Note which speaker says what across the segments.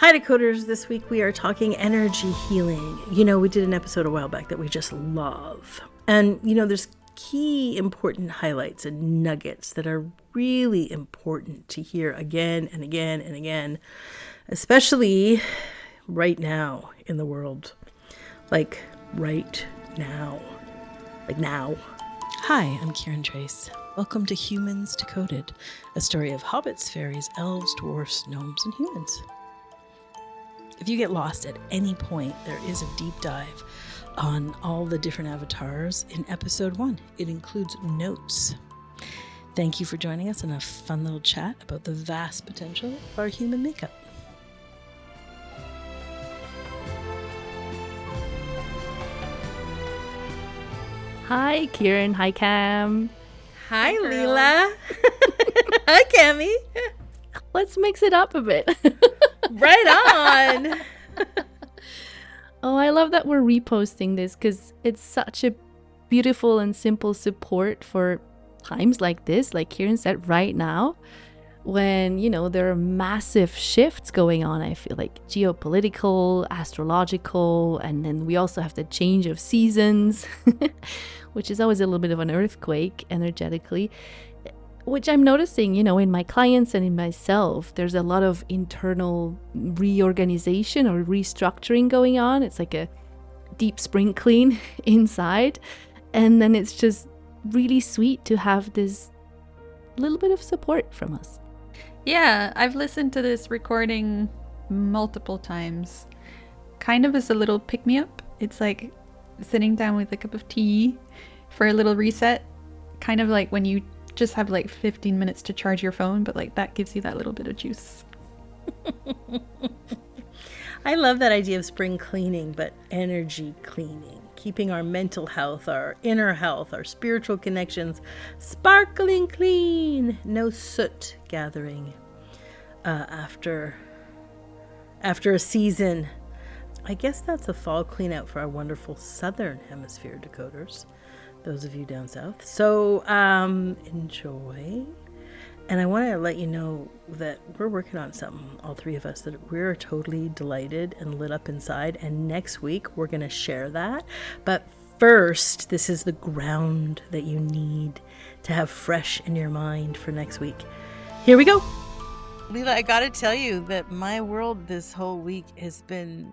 Speaker 1: Hi, Decoders. This week we are talking energy healing. You know, we did an episode a while back that we just love. And, you know, there's key important highlights and nuggets that are really important to hear again and again and again, especially right now in the world. Like, right now. Like, now. Hi, I'm Karen Trace. Welcome to Humans Decoded, a story of hobbits, fairies, elves, dwarfs, gnomes, and humans. If you get lost at any point, there is a deep dive on all the different avatars in episode 1. It includes notes. Thank you for joining us in a fun little chat about the vast potential of our human makeup.
Speaker 2: Hi, Kieran. Hi, Cam.
Speaker 1: Hi, Leela. Hi, Cami.
Speaker 2: Let's mix it up a bit.
Speaker 1: Right on.
Speaker 2: Oh, I love that we're reposting this because it's such a beautiful and simple support for times like this, like Kieran said, right now, when, you know, there are massive shifts going on. I feel like geopolitical, astrological, and then we also have the change of seasons, which is always a little bit of an earthquake energetically, which I'm noticing, you know, in my clients and in myself. There's a lot of internal reorganization or restructuring going on. It's like a deep spring clean inside. And then it's just really sweet to have this little bit of support from us.
Speaker 3: Yeah, I've listened to this recording multiple times, kind of as a little pick-me-up. It's like sitting down with a cup of tea for a little reset, kind of like when you just have like 15 minutes to charge your phone, but like that gives you that little bit of juice.
Speaker 1: I love that idea of spring cleaning, but energy cleaning, keeping our mental health, our inner health, our spiritual connections sparkling clean, no soot gathering after a season. I guess that's a fall clean out for our wonderful southern hemisphere decoders, those of you down south. So enjoy. And I want to let you know that we're working on something, all three of us, that we're totally delighted and lit up inside. And next week, we're going to share that. But first, this is the ground that you need to have fresh in your mind for next week. Here we go. Leela, I got to tell you that my world this whole week has been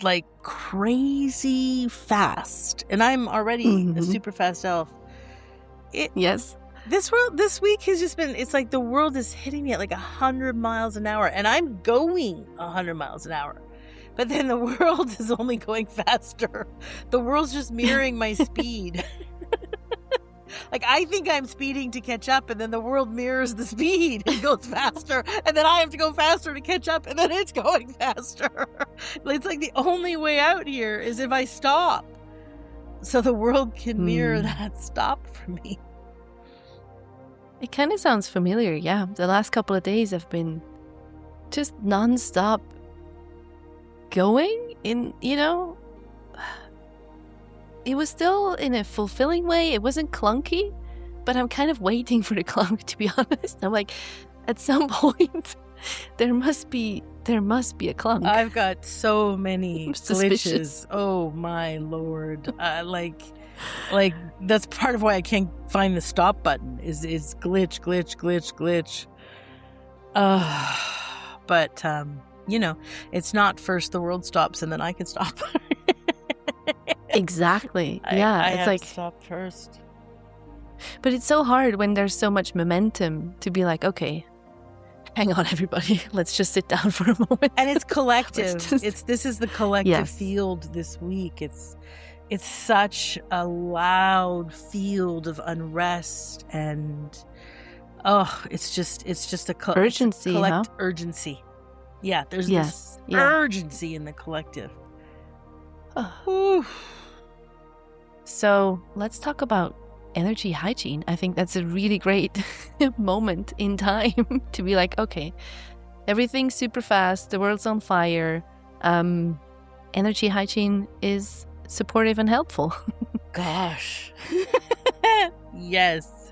Speaker 1: like crazy fast. And I'm already a super fast elf.
Speaker 2: Yes.
Speaker 1: This week has just been, it's like the world is hitting me at like 100 miles an hour and I'm going 100 miles an hour. But then the world is only going faster. The world's just mirroring my speed. Like I think I'm speeding to catch up and then the world mirrors the speed and goes faster. And then I have to go faster to catch up and then it's going faster. It's like the only way out here is if I stop. So the world can mirror that stop for me.
Speaker 2: It kind of sounds familiar, yeah. The last couple of days have been just non-stop going in, you know. It was still in a fulfilling way. It wasn't clunky, but I'm kind of waiting for the clunk, to be honest. I'm like, at some point, there must be a clunk.
Speaker 1: I've got so many glitches. Oh my Lord. Like that's part of why I can't find the stop button is glitch. But you know, it's not first the world stops and then I can stop.
Speaker 2: Exactly. Yeah,
Speaker 1: I
Speaker 2: it's
Speaker 1: have
Speaker 2: like
Speaker 1: to stop first.
Speaker 2: But it's so hard when there's so much momentum to be like, okay, hang on, everybody. Let's just sit down for a moment.
Speaker 1: And it's collective. This is the collective
Speaker 2: Yes.
Speaker 1: field this week. It's such a loud field of unrest and it's just a
Speaker 2: Urgency,
Speaker 1: urgency. Yeah, there's
Speaker 2: Yes.
Speaker 1: this
Speaker 2: Yeah.
Speaker 1: urgency in the collective. Whew.
Speaker 2: So let's talk about energy hygiene. I think that's a really great moment in time to be like, okay, everything's super fast. The world's on fire. Energy hygiene is supportive and helpful.
Speaker 1: Gosh. Yes.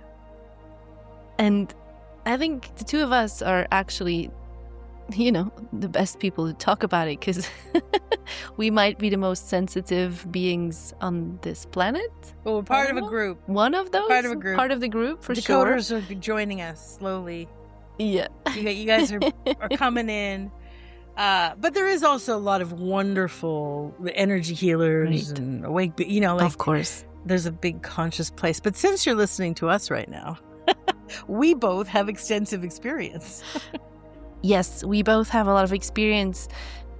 Speaker 2: And I think the two of us are actually the best people to talk about it, because we might be the most sensitive beings on this planet.
Speaker 1: Well, we're part of a group.
Speaker 2: One of those?
Speaker 1: Part of a group.
Speaker 2: Part of the group, for sure.
Speaker 1: Decoders are joining us slowly.
Speaker 2: Yeah.
Speaker 1: You guys are coming in. But there is also a lot of wonderful energy healers and awake,
Speaker 2: of course.
Speaker 1: There's a big conscious place. But since you're listening to us right now, we both have extensive experience.
Speaker 2: Yes, we both have a lot of experience,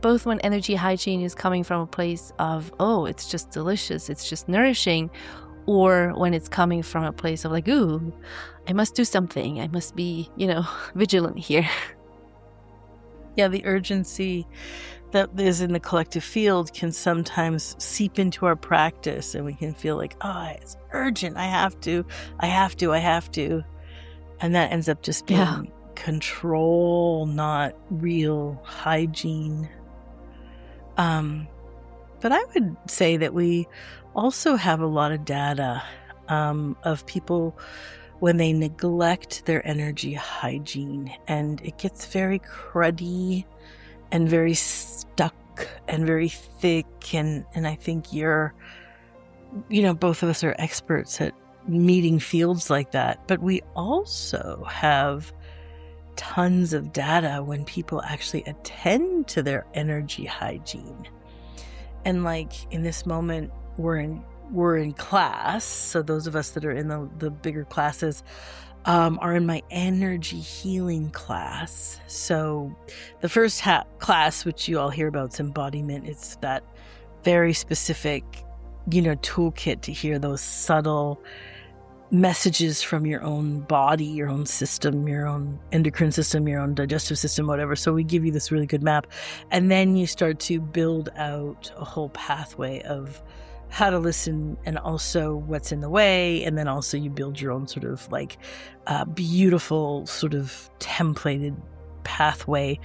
Speaker 2: both when energy hygiene is coming from a place of, oh, it's just delicious, it's just nourishing, or when it's coming from a place of like, ooh, I must do something, I must be, vigilant here.
Speaker 1: Yeah, the urgency that is in the collective field can sometimes seep into our practice, and we can feel like, oh, it's urgent, I have to. And that ends up just being control, not real hygiene. But I would say that we also have a lot of data of people when they neglect their energy hygiene, and it gets very cruddy and very stuck and very thick. And I think both of us are experts at meeting fields like that. But we also have tons of data when people actually attend to their energy hygiene. And like in this moment, we're in class. So those of us that are in the bigger classes are in my energy healing class. So the first class, which you all hear about, is embodiment. It's that very specific, toolkit to hear those subtle messages from your own body, your own system, your own endocrine system, your own digestive system, whatever. So we give you this really good map. And then you start to build out a whole pathway of how to listen and also what's in the way. And then also you build your own sort of like beautiful sort of templated pathway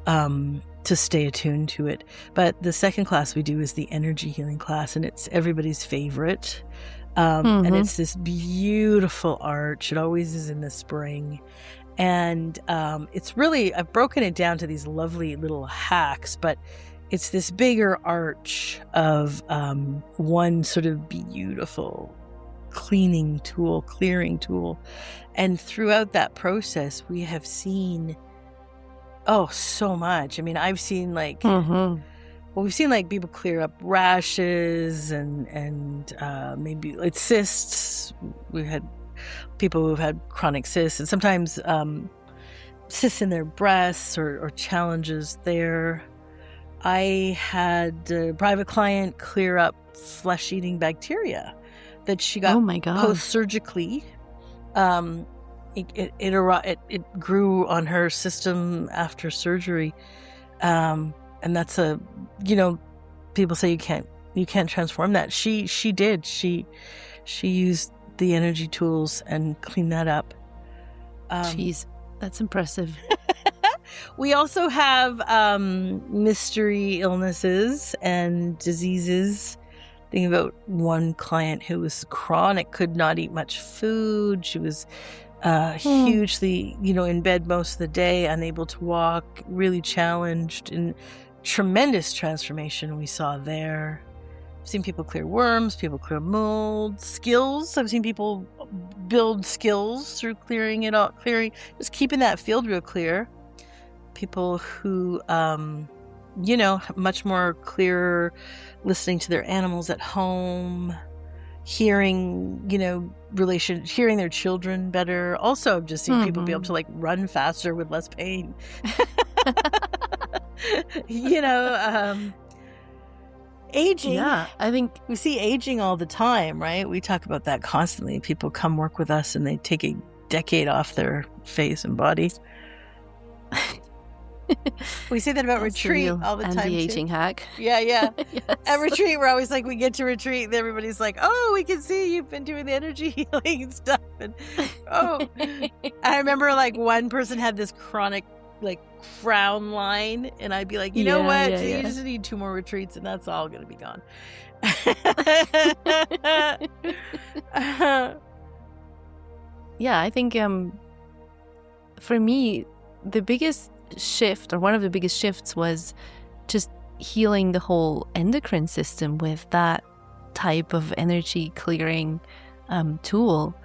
Speaker 1: to stay attuned to it. But the second class we do is the energy healing class, and it's everybody's favorite. And it's this beautiful arch. It always is in the spring. And it's really, I've broken it down to these lovely little hacks, but it's this bigger arch of one sort of beautiful clearing tool. And throughout that process, we have seen, so much. I mean, I've seen like... Well, we've seen like people clear up rashes and maybe like cysts. We've had people who've had chronic cysts, and sometimes cysts in their breasts or challenges there. I had a private client clear up flesh-eating bacteria that she got post-surgically. It grew on her system after surgery. And that's people say you can't transform that. She did. She used the energy tools and cleaned that up.
Speaker 2: Jeez, that's impressive.
Speaker 1: We also have mystery illnesses and diseases. Thinking about one client who was chronic, could not eat much food. She was hugely, in bed most of the day, unable to walk, really challenged, and tremendous transformation we saw there. I've seen people clear worms, people clear mold, skills. I've seen people build skills through clearing it all, just keeping that field real clear. People who, much more clearer listening to their animals at home, hearing, hearing their children better. Also, I've just seen people be able to like run faster with less pain. Aging.
Speaker 2: Yeah, I think
Speaker 1: we see aging all the time, right? We talk about that constantly. People come work with us and they take a decade off their face and body. We say that about retreat all the time.
Speaker 2: Anti-aging hack.
Speaker 1: Yeah.
Speaker 2: Yes.
Speaker 1: At retreat, we're always like, we get to retreat and everybody's like, oh, we can see you've been doing the energy healing and stuff. And I remember like one person had this chronic like frown line, and I'd be like, you know what? You just need 2 more retreats and that's all going to be gone.
Speaker 2: Yeah, I think for me, the biggest shift, or one of the biggest shifts, was just healing the whole endocrine system with that type of energy clearing tool.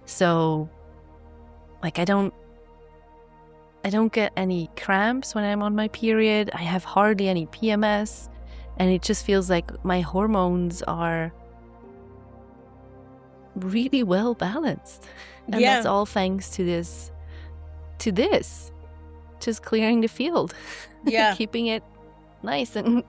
Speaker 2: So like I don't get any cramps when I'm on my period. I have hardly any PMS, and it just feels like my hormones are really well balanced. And that's all thanks to this just clearing the field. Keeping it nice and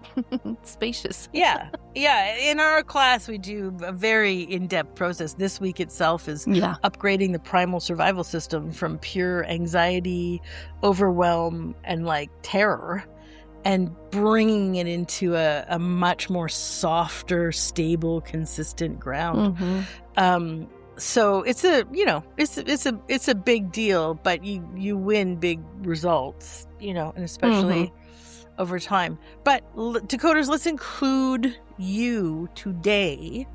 Speaker 2: spacious.
Speaker 1: Yeah. In our class, we do a very in-depth process. This week itself is upgrading the primal survival system from pure anxiety, overwhelm, and like terror, and bringing it into a much more softer, stable, consistent ground. So it's a big deal, but you win big results, and especially over time. But Dakoters, let's include you today.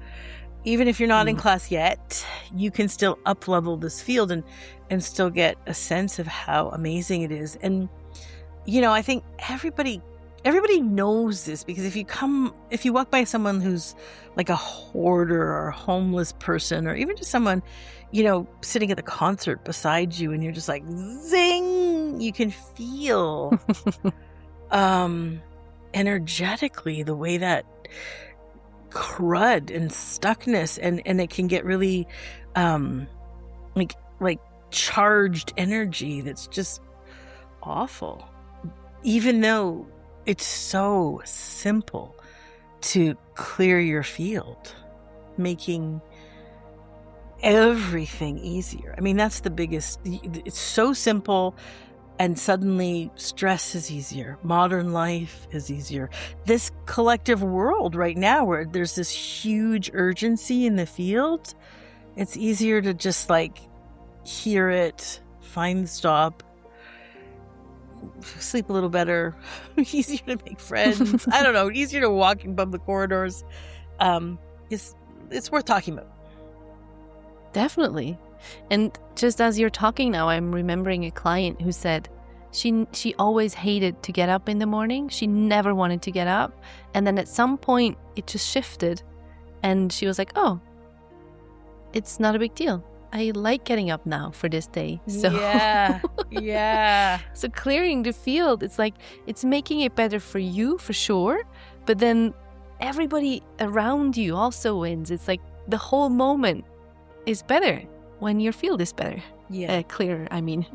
Speaker 1: Even if you're not in class yet, you can still up-level this field and still get a sense of how amazing it is. And, I think everybody knows this, because if you walk by someone who's like a hoarder or a homeless person, or even just someone, sitting at the concert beside you, and you're just like, zing, you can feel energetically the way that crud and stuckness, and it can get really like charged energy that's just awful, even though it's so simple to clear your field, making everything easier. I mean, that's the biggest. It's so simple, and suddenly stress is easier. Modern life is easier. This collective world right now, where there's this huge urgency in the field, it's easier to just like hear it, find the stop, sleep a little better, easier to make friends. I don't know, easier to walk in public corridors. It's worth talking about.
Speaker 2: Definitely. And just as you're talking now, I'm remembering a client who said she always hated to get up in the morning. She never wanted to get up. And then at some point it just shifted, and she was like, oh, it's not a big deal. I like getting up now for this day. So yeah. So clearing the field, it's like, it's making it better for you for sure, but then everybody around you also wins. It's like the whole moment is better when your field is better. Clearer, I mean.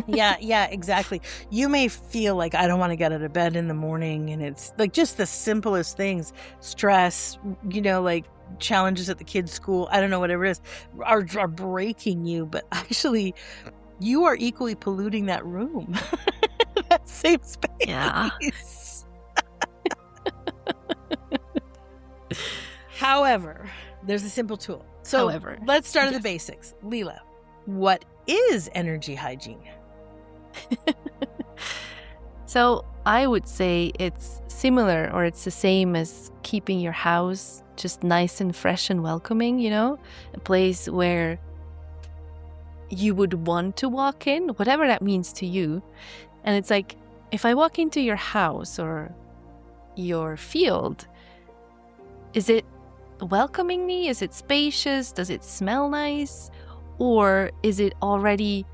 Speaker 1: yeah, exactly. You may feel like, I don't want to get out of bed in the morning, and it's like just the simplest things, stress, like challenges at the kids' school, I don't know, whatever it is, are breaking you, but actually you are equally polluting that room. That same space.
Speaker 2: Yeah.
Speaker 1: However, there's a simple tool. So let's start at the basics. Leela, what is energy hygiene?
Speaker 2: So I would say it's similar, or it's the same as keeping your house just nice and fresh and welcoming, a place where you would want to walk in, whatever that means to you. And it's like, if I walk into your house or your field, is it welcoming me? Is it spacious? Does it smell nice? Or is it already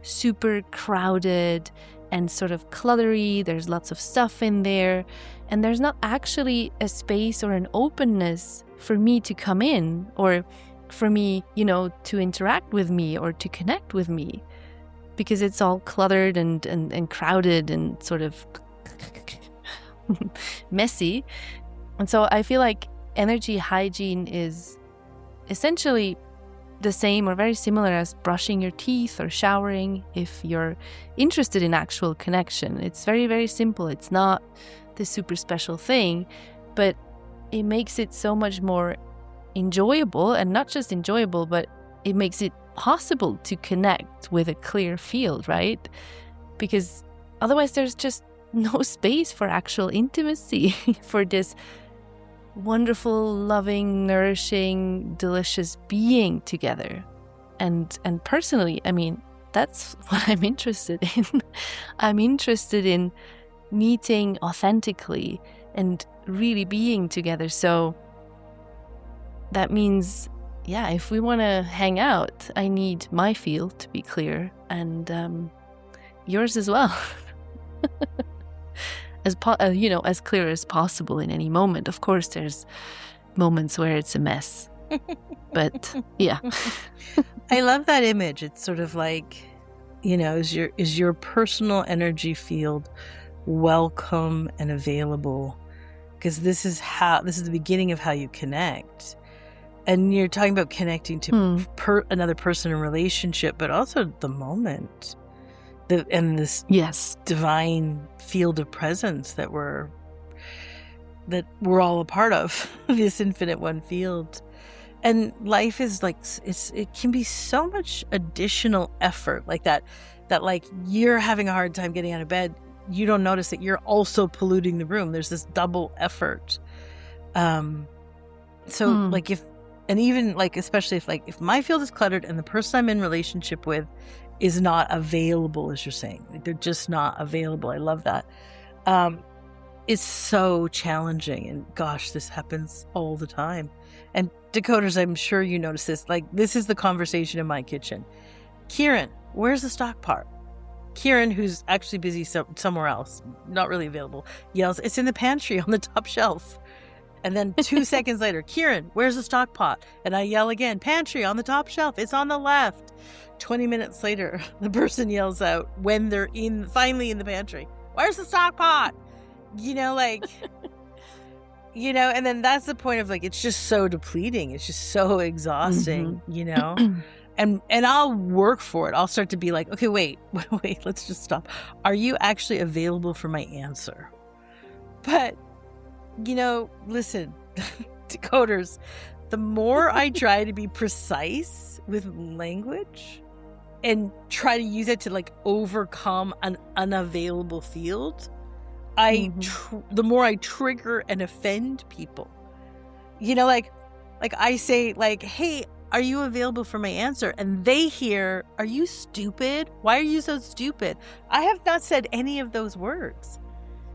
Speaker 2: super crowded and sort of cluttery? There's lots of stuff in there, and there's not actually a space or an openness for me to come in, or for me, to interact with me or to connect with me, because it's all cluttered and crowded and sort of messy. And so I feel like energy hygiene is essentially the same or very similar as brushing your teeth or showering, if you're interested in actual connection. It's very, very simple. It's not this super special thing, but it makes it so much more enjoyable, and not just enjoyable, but it makes it possible to connect with a clear field, right? Because otherwise there's just no space for actual intimacy, for this wonderful, loving, nourishing, delicious being together. And personally, I mean, that's what I'm interested in. I'm interested in meeting authentically and really being together. So that means, yeah, if we want to hang out, I need my field to be clear, and yours as well. As clear as possible in any moment. Of course, there's moments where it's a mess, but yeah.
Speaker 1: I love that image. It's sort of like, is your personal energy field welcome and available? Because this is the beginning of how you connect. And you're talking about connecting to another person in relationship, but also the moment, and this divine field of presence that we're all a part of, this infinite one field. And life is like, it can be so much additional effort, like that like you're having a hard time getting out of bed. You don't notice that you're also polluting the room. There's this double effort. Like especially if my field is cluttered and the person I'm in relationship with is not available, as you're saying, like they're just not available. I love that. It's so challenging, and gosh, this happens all the time. And decoders, I'm sure you notice this. Like, this is the conversation in my kitchen. Kieran, where's the stock pot? Kieran, who's actually busy somewhere else, not really available, yells, "It's in the pantry on the top shelf." And then 2 seconds later, "Kieran, where's the stock pot?" And I yell again, "Pantry on the top shelf. It's on the left." 20 minutes later, the person yells out when they're finally in the pantry, "Where's the stock pot?" And then that's the point of, like, it's just so depleting. It's just so exhausting, And I'll work for it. I'll start to be like, okay, wait, let's just stop. Are you actually available for my answer? But, listen, decoders, the more I try to be precise with language and try to use it to, like, overcome an unavailable field, the more I trigger and offend people. Like I say, like, "Hey, are you available for my answer?" And they hear, "Are you stupid? Why are you so stupid?" I have not said any of those words.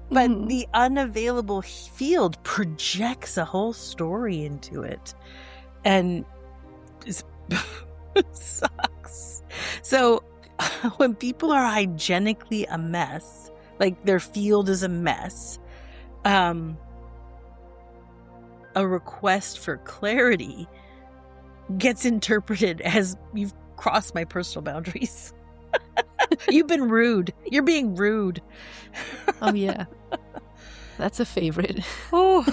Speaker 1: But the unavailable field projects a whole story into it. And it sucks. So when people are hygienically a mess, like their field is a mess, a request for clarity gets interpreted as, "You've crossed my personal boundaries. You've been rude. You're being rude."
Speaker 2: Oh, yeah. That's a favorite.
Speaker 1: Oh,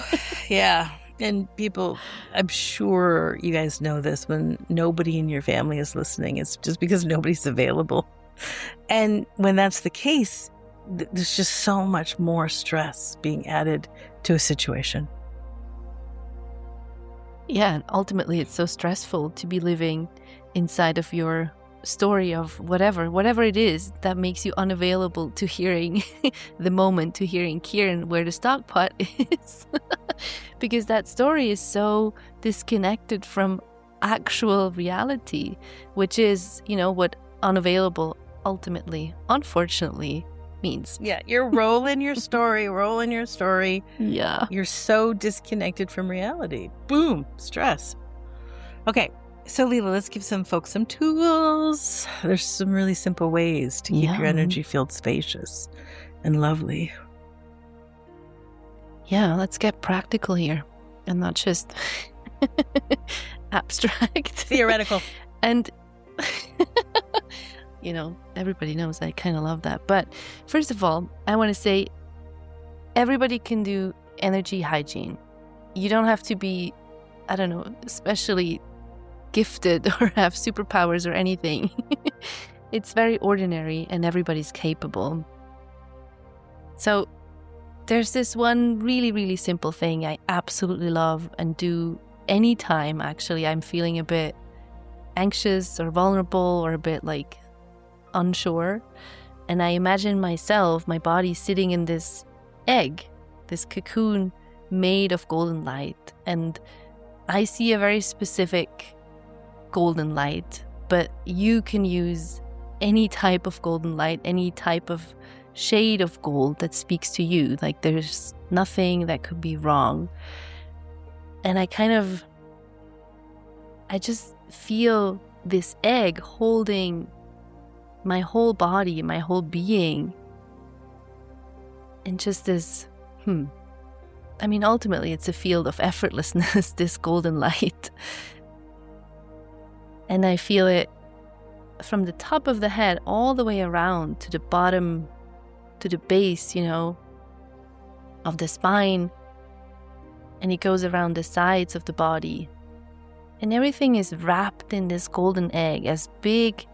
Speaker 1: yeah. And people, I'm sure you guys know this, when nobody in your family is listening, it's just because nobody's available. And when that's the case, there's just so much more stress being added to a situation.
Speaker 2: Yeah, and ultimately it's so stressful to be living inside of your story of whatever it is that makes you unavailable to hearing the moment, to hearing Kieran where the stock pot is. Because that story is so disconnected from actual reality, which is, what unavailable ultimately, unfortunately, means.
Speaker 1: Yeah, you're rolling your story.
Speaker 2: Yeah.
Speaker 1: You're so disconnected from reality. Boom, stress. Okay, so Leela, let's give some folks some tools. There's some really simple ways to keep your energy field spacious and lovely.
Speaker 2: Yeah, let's get practical here and not just abstract.
Speaker 1: Theoretical.
Speaker 2: And everybody knows I kind of love that. But first of all, I want to say everybody can do energy hygiene. You don't have to be, especially gifted or have superpowers or anything. It's very ordinary and everybody's capable. So there's this one really, really simple thing I absolutely love and do anytime, actually, I'm feeling a bit anxious or vulnerable or a bit like unsure. And I imagine myself, my body sitting in this egg, this cocoon made of golden light. And I see a very specific golden light, but you can use any type of golden light, any type of shade of gold that speaks to you. Like there's nothing that could be wrong. And I just feel this egg holding my whole body, my whole being. And just this, I mean, ultimately it's a field of effortlessness, this golden light. And I feel it from the top of the head all the way around to the bottom, to the base, of the spine. And it goes around the sides of the body. And everything is wrapped in this golden egg, as big,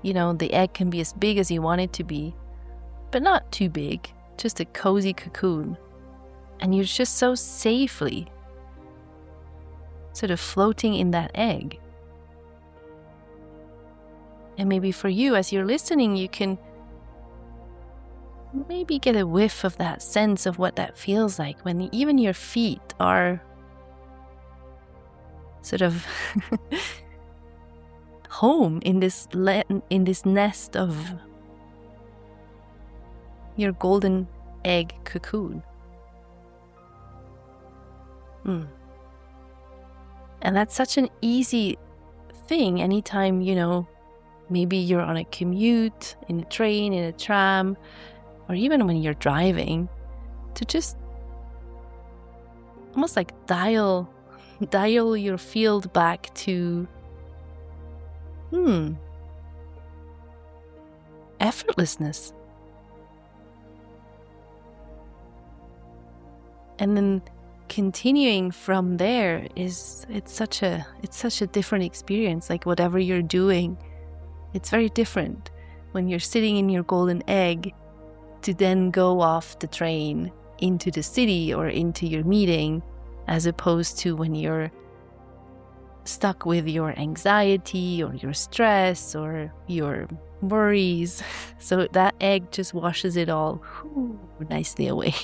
Speaker 2: the egg can be as big as you want it to be, but not too big, just a cozy cocoon. And you're just so safely sort of floating in that egg. And maybe for you, as you're listening, you can maybe get a whiff of that sense of what that feels like when even your feet are sort of home in this nest of your golden egg cocoon. And that's such an easy thing anytime, maybe you're on a commute, in a train, in a tram, or even when you're driving, to just almost like dial your field back to effortlessness. And then continuing from there it's such a different experience. Like whatever you're doing, it's very different when you're sitting in your golden egg to then go off the train into the city or into your meeting, as opposed to when you're stuck with your anxiety or your stress or your worries. So that egg just washes it all nicely away.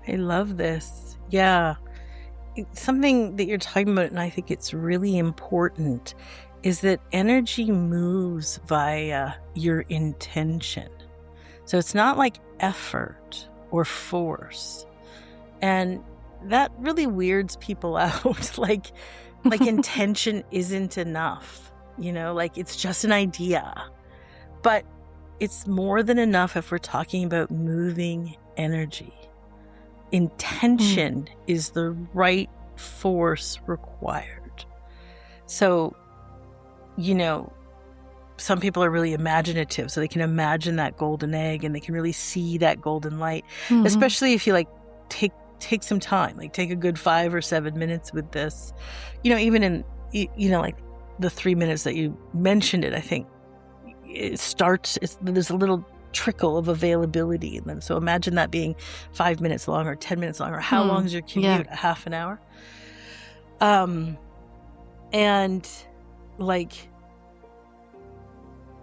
Speaker 1: I love this. Yeah. Something that you're talking about, and I think it's really important, is that energy moves via your intention. So it's not like effort or force. And that really weirds people out. like intention isn't enough, like it's just an idea. But it's more than enough if we're talking about moving energy. Intention is the right force required. So, some people are really imaginative, so they can imagine that golden egg and they can really see that golden light, especially if you take some time, take a good 5 or 7 minutes with this, even in, like the 3 minutes that you mentioned it, I think there's a little trickle of availability. And then, so imagine that being 5 minutes long or 10 minutes long, or how long is your commute? A half an hour? And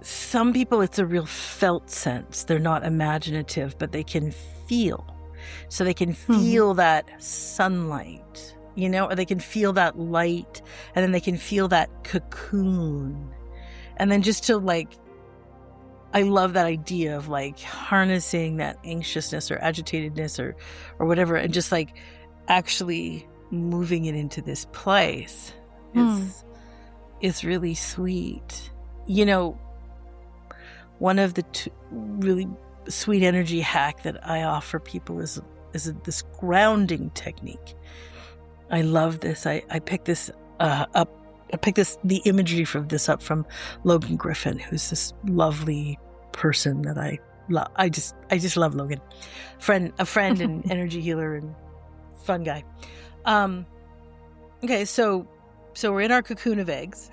Speaker 1: some people, it's a real felt sense. They're not imaginative, but they can feel. So they can feel that sunlight, or they can feel that light, and then they can feel that cocoon. And then just to I love that idea of harnessing that anxiousness or agitatedness or whatever, and just actually moving it into this place is really sweet. One of the really sweet energy hack that I offer people is this grounding technique. I love this. I picked this up. I picked the imagery from this up from Logan Griffin, who's this lovely person that I love. I just love Logan, a friend and energy healer and fun guy. Okay, so we're in our cocoon of eggs,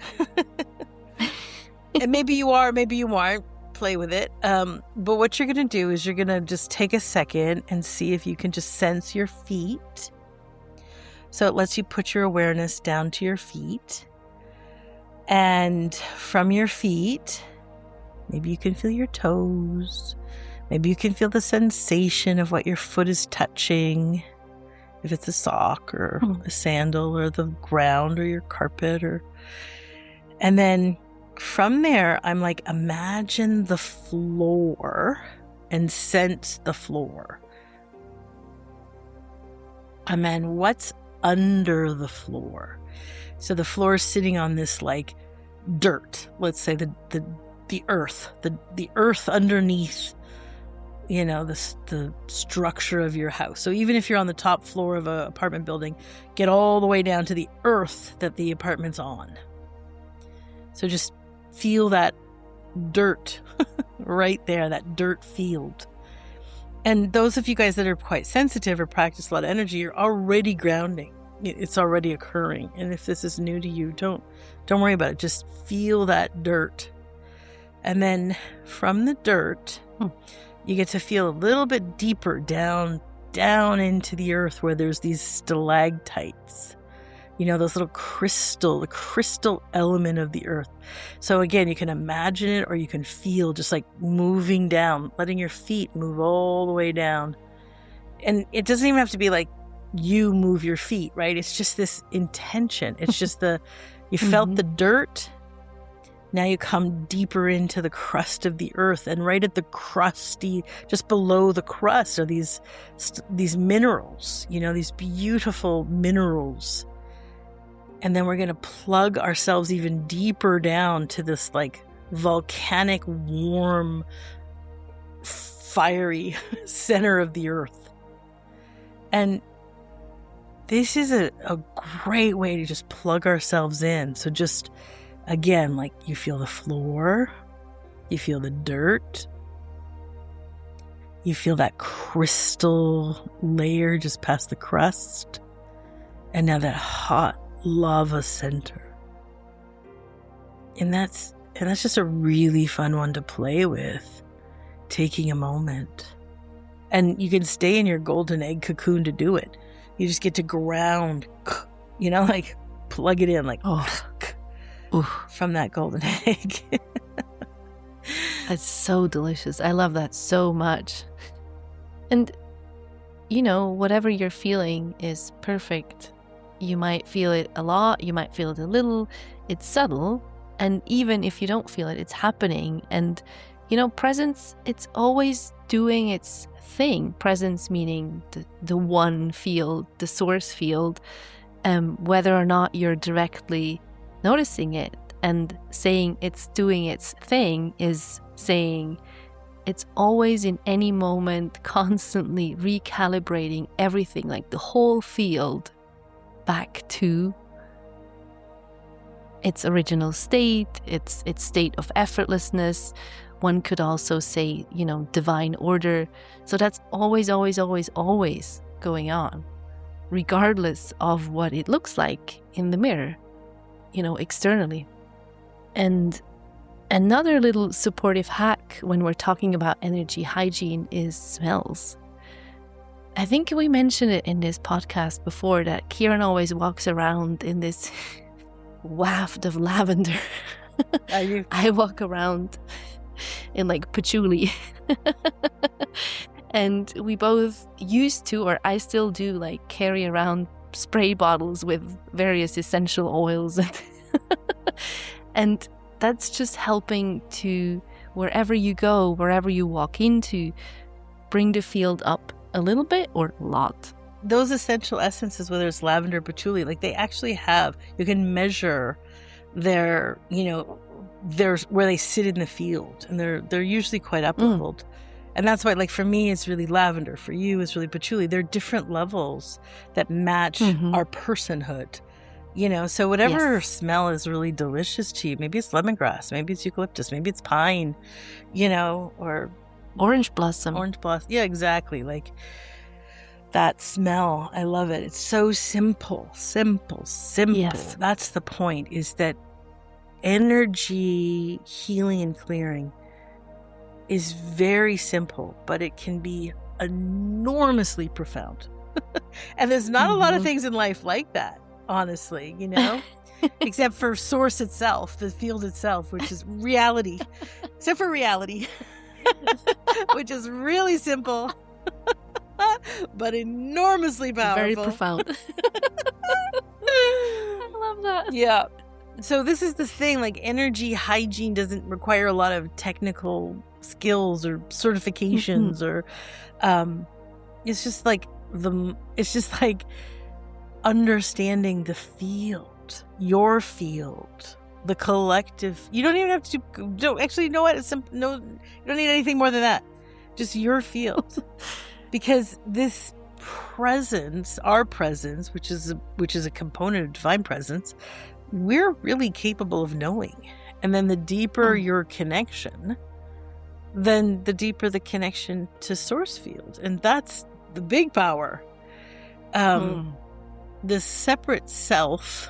Speaker 1: and maybe you are, maybe you aren't. Play with it. But what you're going to do is you're going to just take a second and see if you can just sense your feet. So it lets you put your awareness down to your feet. And from your feet, maybe you can feel your toes. Maybe you can feel the sensation of what your foot is touching. If it's a sock or a sandal or the ground or your carpet and then from there, I'm like, imagine the floor and sense the floor. And then what's under the floor? So the floor is sitting on this like dirt, let's say the earth, the earth underneath, you know, the structure of your house. So even if you're on the top floor of an apartment building, get all the way down to the earth that the apartment's on. So just feel that dirt right there, that dirt field. And those of you guys that are quite sensitive or practice a lot of energy, you're already grounding. It's already occurring. And if this is new to you, don't worry about it. Just feel that dirt. And then from the dirt, you get to feel a little bit deeper down into the earth where there's these stalactites. You know, those little the crystal element of the earth. So again, you can imagine it or you can feel just like moving down, letting your feet move all the way down. And it doesn't even have to be like you move your feet, right? It's just this intention. It's just you felt the dirt. Now you come deeper into the crust of the earth, and right at the crusty, just below the crust are these minerals, you know, these beautiful minerals. And then we're going to plug ourselves even deeper down to this like volcanic, warm, fiery center of the earth. And this is a great way to just plug ourselves in. So just, again, like you feel the floor, you feel the dirt, you feel that crystal layer just past the crust, and now that hot lava center. And that's just a really fun one to play with, taking a moment. And you can stay in your golden egg cocoon to do it. You just get to ground, you know, like plug it in, like from that golden egg.
Speaker 2: That's so delicious. I love that so much. And, you know, whatever you're feeling is perfect. You might feel it a lot, you might feel it a little. It's subtle. And even if you don't feel it, it's happening. And, you know, presence, it's always doing its thing. Presence meaning the one field, the source field, whether or not you're directly noticing it. And saying it's doing its thing is saying it's always in any moment constantly recalibrating everything, like the whole field, back to its original state, its state of effortlessness. One could also say, you know, divine order. So that's always, always, always, always going on, regardless of what it looks like in the mirror, you know, externally. And another little supportive hack when we're talking about energy hygiene is smells. I think we mentioned it in this podcast before that Kieran always walks around in this waft of lavender. I walk around in like patchouli. And we both used to, or I still do, like carry around spray bottles with various essential oils. And that's just helping to, wherever you go, wherever you walk into, bring the field up a little bit or a lot.
Speaker 1: Those essential essences, whether it's lavender, patchouli, like they actually have, you can measure their, you know, there's where they sit in the field, and they're usually quite up-leveled. And that's why, like, for me, it's really lavender. For you, it's really patchouli. They're different levels that match our personhood. You know, so whatever smell is really delicious to you, maybe it's lemongrass, maybe it's eucalyptus, maybe it's pine, you know, or
Speaker 2: orange blossom.
Speaker 1: Yeah, exactly. Like that smell. I love it. It's so simple. Yes. That's the point, is that energy healing and clearing is very simple, but it can be enormously profound. And there's not a lot of things in life like that. Honestly, you know, except for source itself, the field itself, which is reality, except for reality, which is really simple, but enormously powerful.
Speaker 2: Very profound. I love that.
Speaker 1: Yeah. So this is the thing, like energy hygiene doesn't require a lot of technical skills or certifications or it's just like understanding the field, your field, the collective. You don't even have to don't actually, you know what? You don't need anything more than that. Just your field. Because this presence, our presence, which is a component of divine presence, we're really capable of knowing. And then the deeper your connection, then the deeper the connection to source field. And that's the big power. The separate self,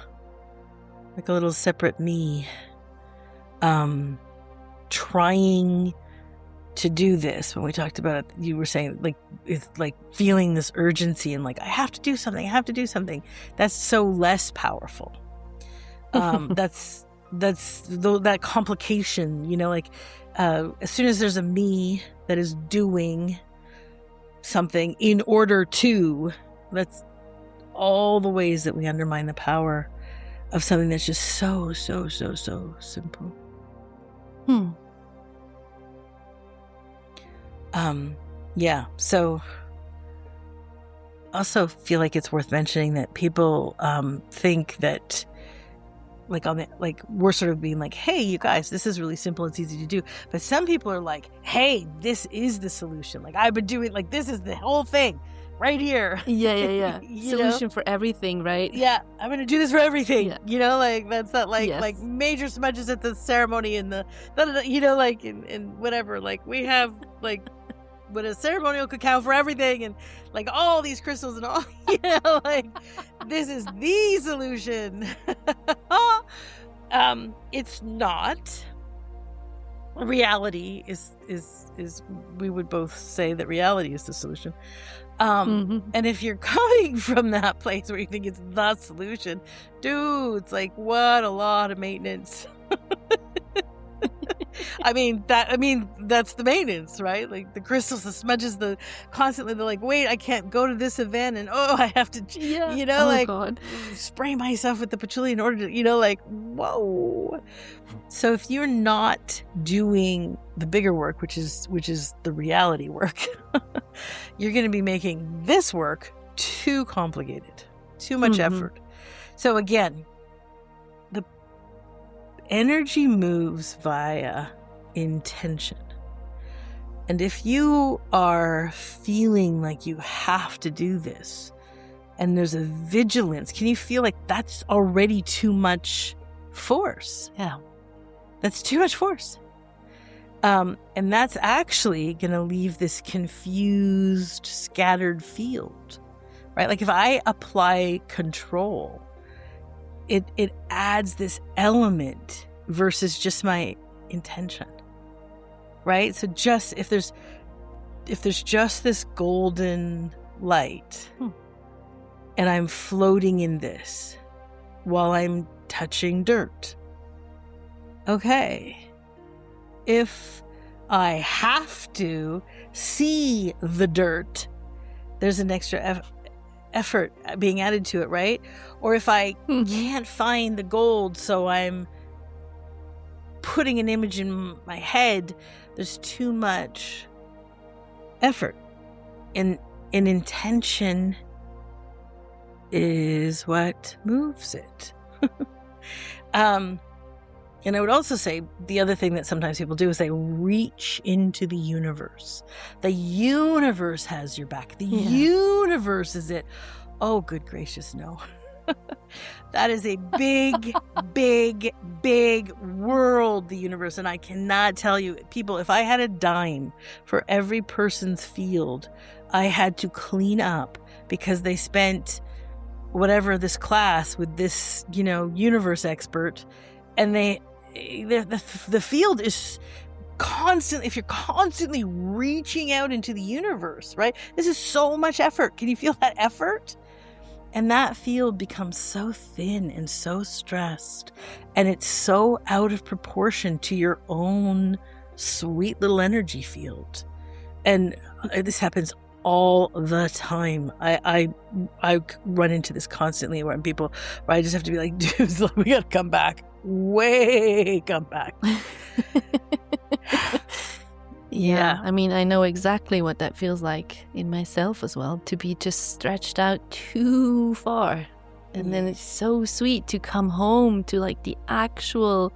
Speaker 1: like a little separate me, trying to do this. When we talked about it, you were saying like it's like feeling this urgency and like I have to do something. That's so less powerful. That's that complication, like as soon as there's a me that is doing something in order to, that's all the ways that we undermine the power of something that's just so simple. Yeah. So also feel like it's worth mentioning that people think that we're sort of being like, hey, you guys, this is really simple, it's easy to do. But some people are like, hey, this is the solution. Like I've been doing, like this is the whole thing right here.
Speaker 2: Yeah. Solution for everything, right?
Speaker 1: Yeah, I'm gonna do this for everything.
Speaker 2: Yeah.
Speaker 1: Like that's not like
Speaker 2: Yes.
Speaker 1: like major smudges at the ceremony and like and whatever. Like we have like with a ceremonial cacao for everything and like all these crystals and all, like this is the solution. It's not. Reality is we would both say that reality is the solution. And if you're coming from that place where you think it's the solution, dude, it's like what a lot of maintenance. I mean that's the maintenance, right? Like the crystals, the smudges, the constantly they're like, wait, I can't go to this event and I have to
Speaker 2: God.
Speaker 1: spray myself with the patchouli in order to like whoa. So if you're not doing the bigger work, which is the reality work, you're going to be making this work too complicated, too much effort. So again, the energy moves via intention. And if you are feeling like you have to do this and there's a vigilance, can you feel like that's already too much force?
Speaker 2: Yeah.
Speaker 1: That's too much force. And that's actually going to leave this confused, scattered field, right? Like if I apply control, it adds this element versus just my intention, right? So just if there's just this golden light and I'm floating in this while I'm touching dirt, okay. If I have to see the dirt, there's an extra effort being added to it, right? Or if I can't find the gold, so I'm putting an image in my head, there's too much effort. And intention is what moves it. And I would also say the other thing that sometimes people do is they reach into the universe. The universe has your back. The universe is it. Oh, good gracious, no. That is a big, big world, the universe. And I cannot tell you, people, if I had a dime for every person's field I had to clean up because they spent whatever this class with this, universe expert, and the field is constant. If you're constantly reaching out into the universe, right? This is so much effort. Can you feel that effort? And that field becomes so thin and so stressed, and it's so out of proportion to your own sweet little energy field. And this happens all the time. I run into this constantly where I just have to be like, dude, we gotta come back. Come back.
Speaker 2: Yeah, I mean, I know exactly what that feels like in myself as well, to be just stretched out too far. And then it's so sweet to come home to like your actual,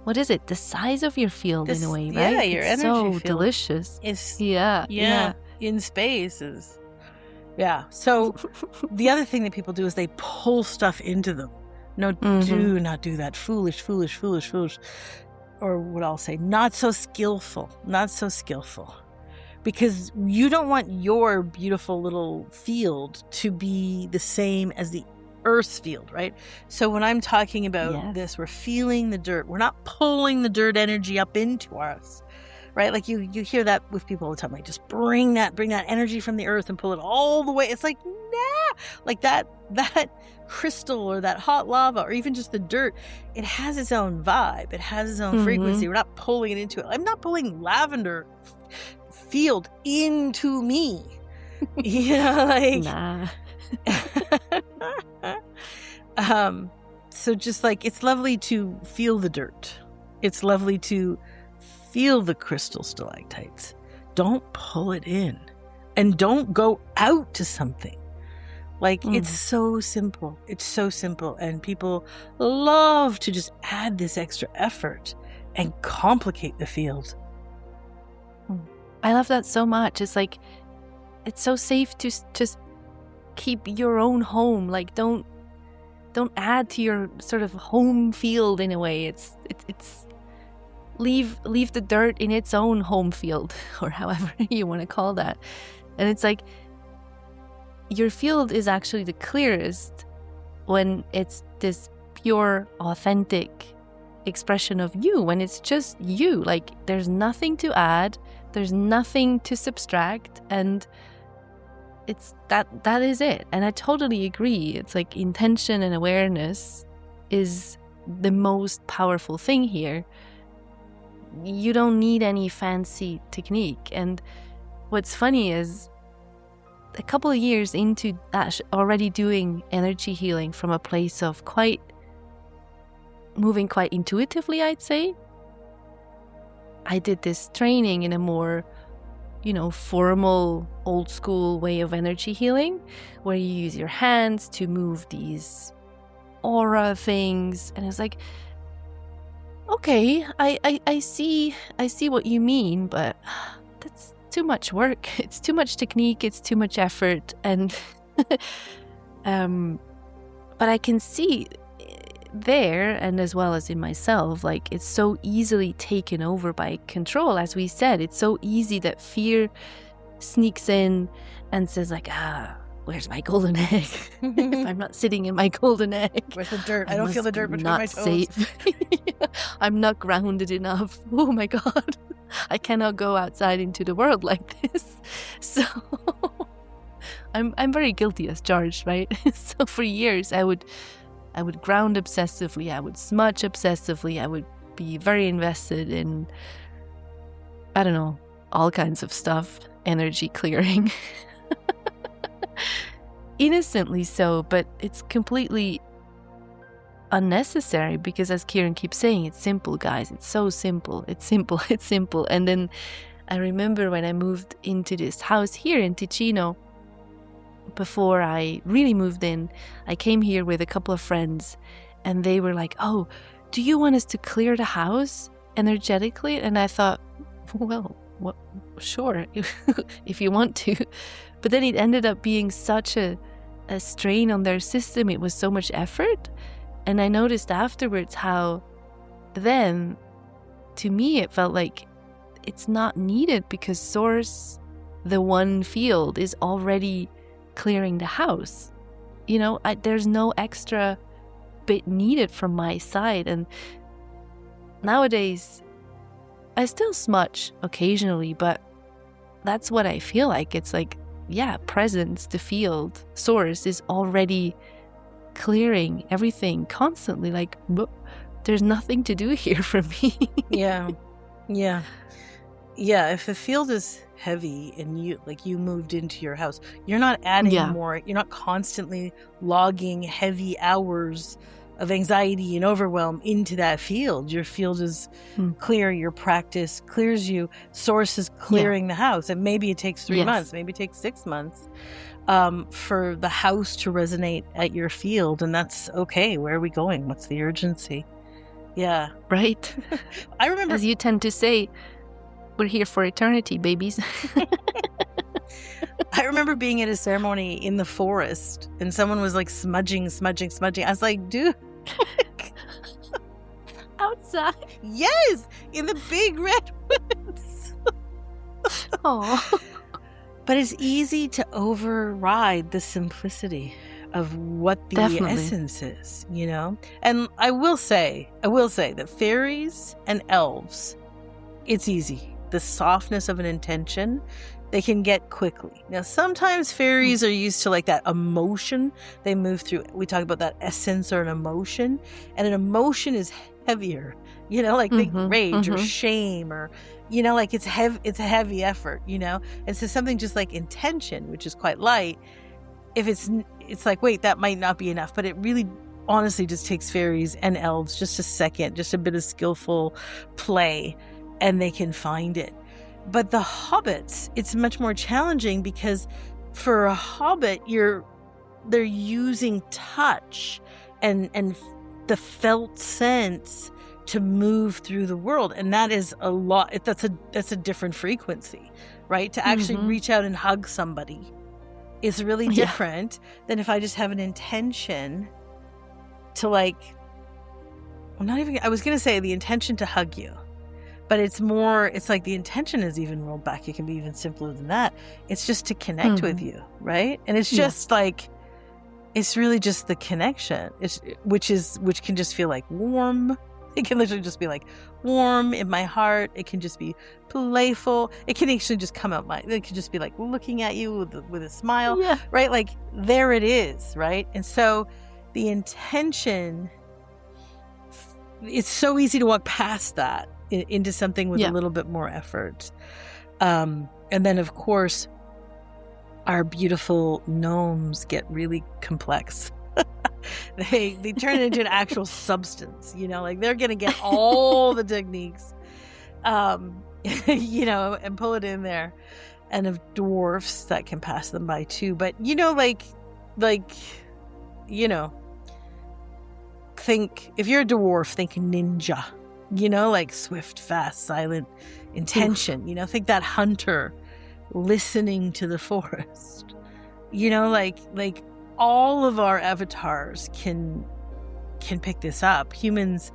Speaker 2: what is it? The size of your field in a way, right?
Speaker 1: Yeah, your
Speaker 2: it's
Speaker 1: energy
Speaker 2: so
Speaker 1: field.
Speaker 2: Delicious.
Speaker 1: Yeah, in spaces. Yeah. So the other thing that people do is they pull stuff into them. No, do not do that. Foolish. Or what I'll say, not so skillful. Because you don't want your beautiful little field to be the same as the earth's field, right? So when I'm talking about this, we're feeling the dirt. We're not pulling the dirt energy up into us, right? Like you hear that with people all the time, like just bring that energy from the earth and pull it all the way. It's like, nah, like that crystal or that hot lava or even just the dirt, it has its own vibe. It has its own frequency. We're not pulling it into it. I'm not pulling lavender field into me.
Speaker 2: Nah.
Speaker 1: So just like, it's lovely to feel the dirt. It's lovely to feel the crystal stalactites. Don't pull it in and don't go out to something. Like, it's so simple. It's so simple. And people love to just add this extra effort and complicate the field.
Speaker 2: I love that so much. It's like, it's so safe to just keep your own home. Like, don't add to your sort of home field in a way. It's leave the dirt in its own home field, or however you want to call that. And it's like, your field is actually the clearest when it's this pure, authentic expression of you, when it's just you. Like, there's nothing to add, there's nothing to subtract, and it's that is it. And I totally agree. It's like intention and awareness is the most powerful thing here. You don't need any fancy technique. And what's funny is, a couple of years into that, already doing energy healing from a place of moving quite intuitively, I'd say, I did this training in a more, formal, old school way of energy healing, where you use your hands to move these aura things. And it's like, okay, I see what you mean, but that's too much work. It's too much technique. It's too much effort. And but I can see there, and as well as in myself, like, it's so easily taken over by control. As we said, it's so easy that fear sneaks in and says like, where's my golden egg? If I'm not sitting in my golden egg,
Speaker 1: where's the dirt? I don't feel the dirt between my toes.
Speaker 2: Safe. I'm not grounded enough. Oh my God, I cannot go outside into the world like this. So I'm very guilty as charged, right? So for years I would ground obsessively, I would smudge obsessively, I would be very invested in, I don't know, all kinds of stuff, energy clearing. Innocently so, but it's completely unnecessary, because as Kieran keeps saying, it's simple, guys. It's so simple. It's simple. And then I remember when I moved into this house here in Ticino, before I really moved in, I came here with a couple of friends, and they were like, oh, do you want us to clear the house energetically? And I thought, well, sure, if you want to. But then it ended up being such a strain on their system. It was so much effort. And I noticed afterwards how then, to me, it felt like it's not needed, because Source, the one field, is already clearing the house. There's no extra bit needed from my side. And nowadays I still smudge occasionally, but that's what I feel like. It's like, presence, the field, Source is already clearing everything constantly. Like, there's nothing to do here for me.
Speaker 1: Yeah. Yeah, if the field is heavy and you moved into your house, you're not adding more, you're not constantly logging heavy hours of anxiety and overwhelm into that field. Your field is clear, your practice clears you, source is clearing the house. And maybe it takes 3 months, maybe it takes 6 months for the house to resonate at your field. And that's okay. Where are we going? What's the urgency? Yeah.
Speaker 2: Right.
Speaker 1: I remember,
Speaker 2: as you tend to say, we're here for eternity, babies.
Speaker 1: I remember being at a ceremony in the forest and someone was like smudging. I was like, dude.
Speaker 2: Outside.
Speaker 1: Yes, in the big redwoods.
Speaker 2: Oh.
Speaker 1: But it's easy to override the simplicity of what the essence is, you know? And I will say that fairies and elves, it's easy. The softness of an intention, they can get quickly. Now, sometimes fairies are used to like that emotion. They move through, we talk about that essence or an emotion, and an emotion is heavier, you know, like think rage or shame or, you know, like it's a heavy effort, you know? And so something just like intention, which is quite light, if it's like, wait, that might not be enough, but it really honestly just takes fairies and elves just a second, just a bit of skillful play, and they can find it. But the hobbits, it's much more challenging because for a hobbit, they're using touch and the felt sense to move through the world, and that is a lot. That's a different frequency, right? To actually reach out and hug somebody is really different than if I just have an intention to like. I was gonna say the intention to hug you. But it's like the intention is even rolled back. It can be even simpler than that. It's just to connect with you, right? And it's just like, it's really just the connection, which can just feel like warm. It can literally just be like warm in my heart. It can just be playful. It can actually just come out it can just be like looking at you with a smile, right? Like there it is, right? And so the intention, it's so easy to walk past that into something with a little bit more effort. And then, of course, our beautiful gnomes get really complex. They turn into an actual substance, you know, like they're going to get all the techniques, you know, and pull it in there. And of dwarfs, that can pass them by too. But, you know, like, you know, if you're a dwarf, think ninja. You know, like swift, fast, silent intention. You know, think that hunter listening to the forest. You know, like all of our avatars can pick this up. Humans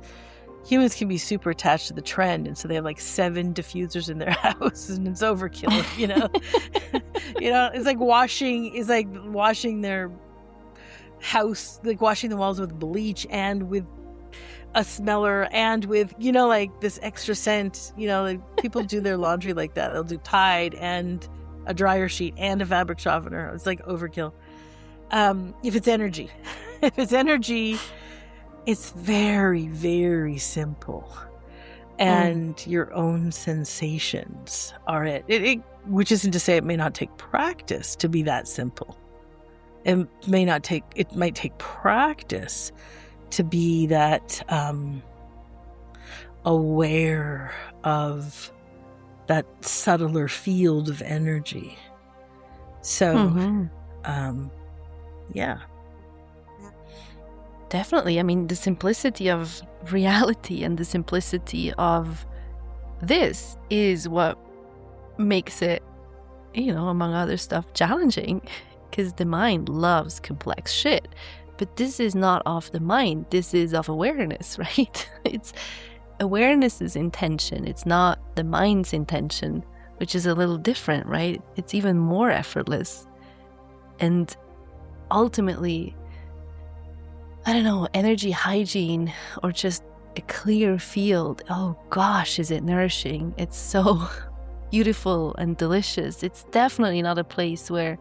Speaker 1: can be super attached to the trend, and so they have like 7 diffusers in their house, and it's overkill. You know, you know, it's like washing their house, like washing the walls with bleach and with a smeller and with, you know, like this extra scent, you know, like people do their laundry like that. They'll do Tide and a dryer sheet and a fabric softener. It's like overkill. If it's energy, it's very, very simple. And your own sensations are it. Which isn't to say it may not take practice to be that simple. It might take practice to be that aware of that subtler field of energy. So, yeah.
Speaker 2: Definitely. I mean, the simplicity of reality and the simplicity of this is what makes it, you know, among other stuff, challenging, because the mind loves complex shit. But this is not of the mind. This is of awareness, right? It's awareness's intention. It's not the mind's intention, which is a little different, right? It's even more effortless. And ultimately, I don't know, energy hygiene or just a clear field. Oh gosh, is it nourishing? It's so beautiful and delicious. It's definitely not a place where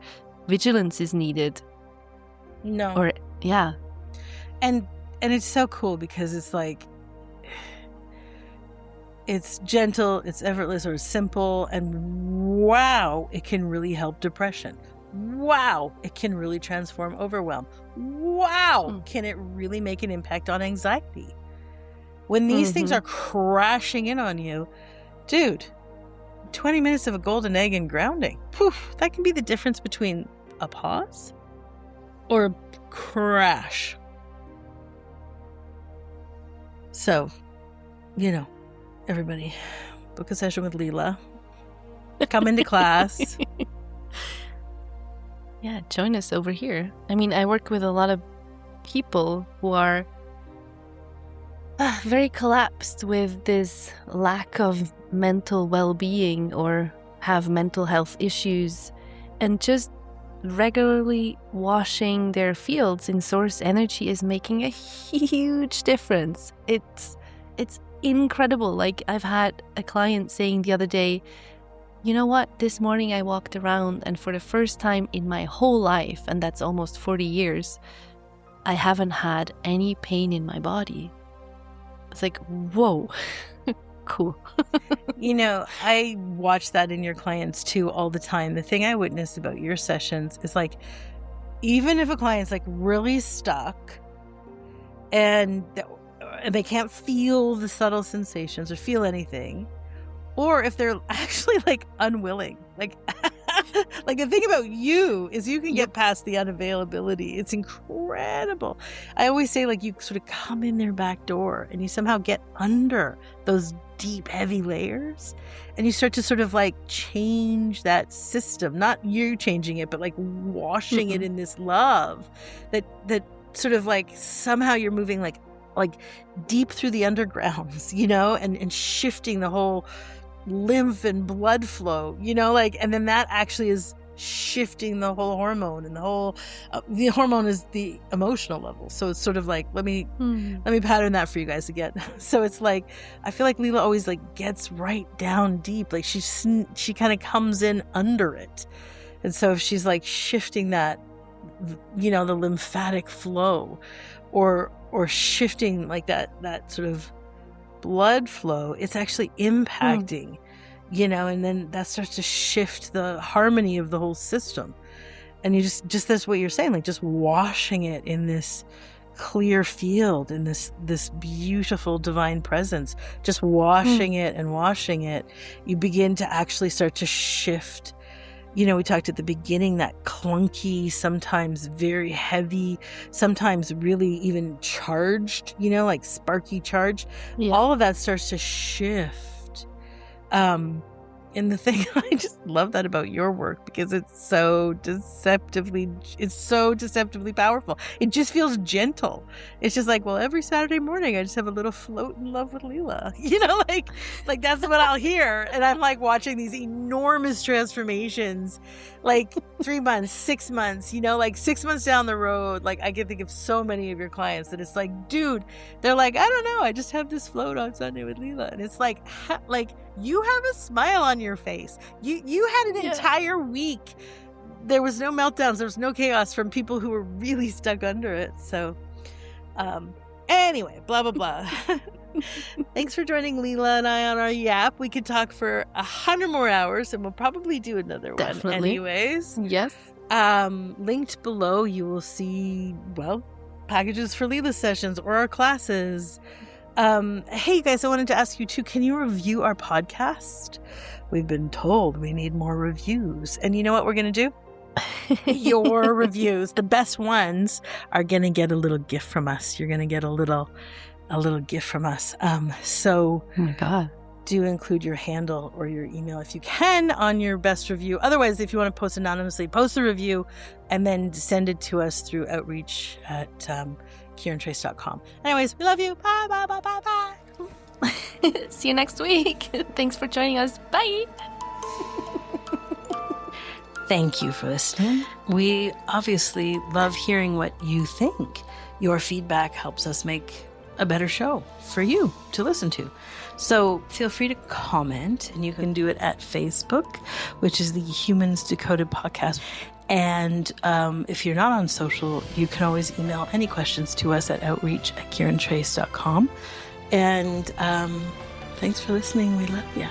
Speaker 2: vigilance is needed.
Speaker 1: No.
Speaker 2: Or yeah.
Speaker 1: And it's so cool because it's like It's gentle, it's effortless, or simple, and wow, it can really help depression. Wow, it can really transform overwhelm. Wow, can it really make an impact on anxiety? When these things are crashing in on you, dude, 20 minutes of a golden egg and grounding, poof, that can be the difference between a pause or a crash. So, everybody, book a session with Leela. Come into class.
Speaker 2: Yeah, join us over here. I mean, I work with a lot of people who are very collapsed with this lack of mental well-being or have mental health issues, and just regularly washing their fields in source energy is making a huge difference. It's incredible. Like, I've had a client saying the other day, you know what, this morning I walked around and for the first time in my whole life, and that's almost 40 years, I haven't had any pain in my body. It's like, whoa. Cool.
Speaker 1: I watch that in your clients too all the time. The thing I witness about your sessions is like, even if a client's like really stuck and they can't feel the subtle sensations or feel anything, or if they're actually like unwilling, like the thing about you is you can get past the unavailability. It's incredible. I always say, like, you sort of come in their back door and you somehow get under those deep, heavy layers, and you start to sort of like change that system. Not you changing it, but like washing it in this love that sort of like somehow you're moving like deep through the undergrounds, and shifting the whole lymph and blood flow, and then that actually is shifting the whole hormone, and the hormone is the emotional level. So it's sort of like, let me pattern that for you guys again. So it's like, I feel like Leela always like gets right down deep. Like she kind of comes in under it. And so if she's like shifting that, the lymphatic flow or shifting like that sort of blood flow, it's actually impacting, and then that starts to shift the harmony of the whole system. And you just that's what you're saying, like just washing it in this clear field, in this beautiful divine presence, just washing it and washing it, you begin to actually start to shift. We talked at the beginning, that clunky, sometimes very heavy, sometimes really even charged, like sparky charged. Yeah. All of that starts to shift. And the thing, I just love that about your work, because it's so deceptively powerful. It just feels gentle. It's just like, well, every Saturday morning I just have a little float in love with Leela, like that's what I'll hear. And I'm like watching these enormous transformations, like 3 months, 6 months, like 6 months down the road. Like, I can think of so many of your clients that it's like, dude, they're like, I don't know, I just have this float on Sunday with Leela. And it's like, you have a smile on your face. You had an entire week. There was no meltdowns. There was no chaos from people who were really stuck under it. So, anyway, blah, blah, blah. Thanks for joining Leela and I on our yap. We could talk for 100 more hours, and we'll probably do another one anyways.
Speaker 2: Yes.
Speaker 1: Linked below, you will see, packages for Leela sessions or our classes. Hey guys, I wanted to ask you too, can you review our podcast? We've been told we need more reviews. And you know what we're going to do? Your reviews, the best ones, are going to get a little gift from us. You're going to get a little gift from us. So
Speaker 2: oh my God,
Speaker 1: do include your handle or your email if you can on your best review. Otherwise, if you want to post anonymously, post a review and then send it to us through outreach at kierantrace.com. Anyways, we love you. Bye, bye, bye, bye, bye.
Speaker 2: See you next week. Thanks for joining us. Bye.
Speaker 1: Thank you for listening. We obviously love hearing what you think. Your feedback helps us make a better show for you to listen to. So feel free to comment, and you can do it at Facebook, which is the Humans Decoded podcast. And if you're not on social, you can always email any questions to us at outreach@kierantrace.com. And Thanks for listening. We love you.